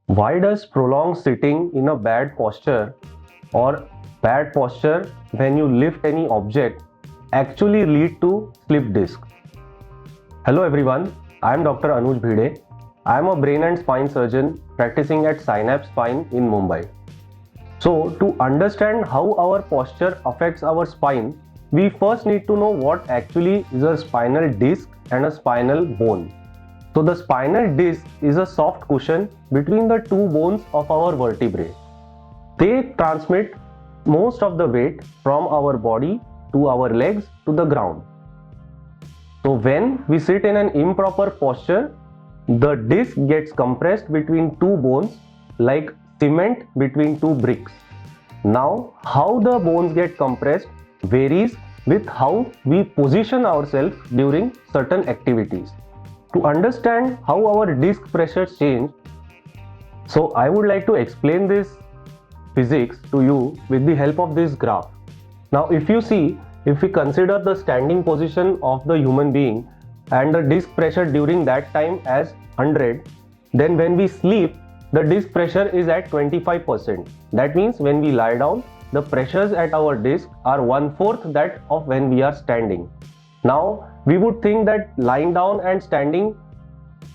Why does prolonged sitting in a bad posture or bad posture when you lift any object actually lead to slip disc? Hello everyone, I am Dr. Anuj Bhide. I am a brain and spine surgeon practicing at Synapse Spine in Mumbai. So to understand how our posture affects our spine, we first need to know what actually is a spinal disc and a spinal bone. So the spinal disc is a soft cushion between the two bones of our vertebrae. They transmit most of the weight from our body to our legs to the ground. So when we sit in an improper posture, the disc gets compressed between two bones like cement between two bricks. Now, how the bones get compressed varies with how we position ourselves during certain activities. To understand how our disc pressures change, so I would like to explain this physics to you with the help of this graph. Now if you see, if we consider the standing position of the human being and the disc pressure during that time as 100, then when we sleep, the disc pressure is at 25%. That means when we lie down, the pressures at our disc are 1/4 that of when we are standing. Now, we would think that lying down and standing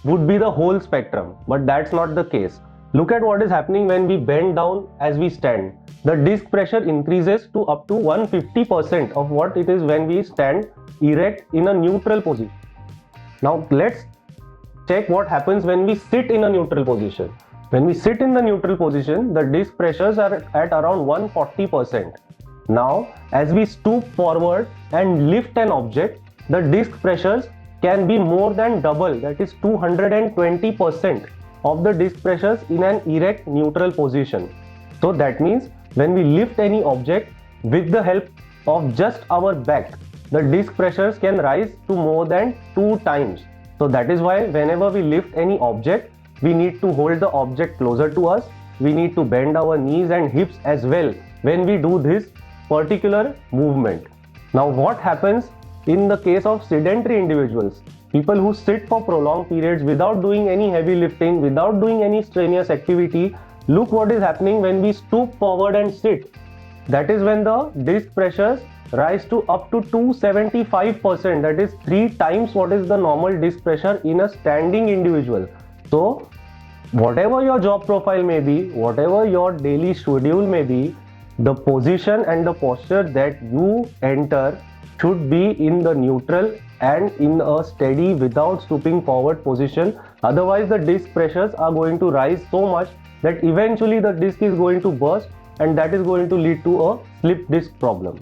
would be the whole spectrum, but that's not the case. Look at what is happening when we bend down as we stand. The disc pressure increases to up to 150% of what it is when we stand erect in a neutral position. Now, let's check what happens when we sit in a neutral position. When we sit in the neutral position, the disc pressures are at around 140%. Now, as we stoop forward and lift an object, the disc pressures can be more than double, that is 220% of the disc pressures in an erect neutral position. So that means when we lift any object with the help of just our back, the disc pressures can rise to more than 2 times. So that is why whenever we lift any object, we need to hold the object closer to us. We need to bend our knees and hips as well when we do this particular movement. Now what happens in the case of sedentary individuals, people who sit for prolonged periods without doing any heavy lifting, without doing any strenuous activity? Look what is happening when we stoop forward and sit. That is when the disc pressures rise to up to 275%, that is 3 times what is the normal disc pressure in a standing individual. So whatever your job profile may be, whatever your daily schedule may be, the position and the posture that you enter should be in the neutral and in a steady without stooping forward position. Otherwise the disc pressures are going to rise so much that eventually the disc is going to burst, and that is going to lead to a slip disc problem.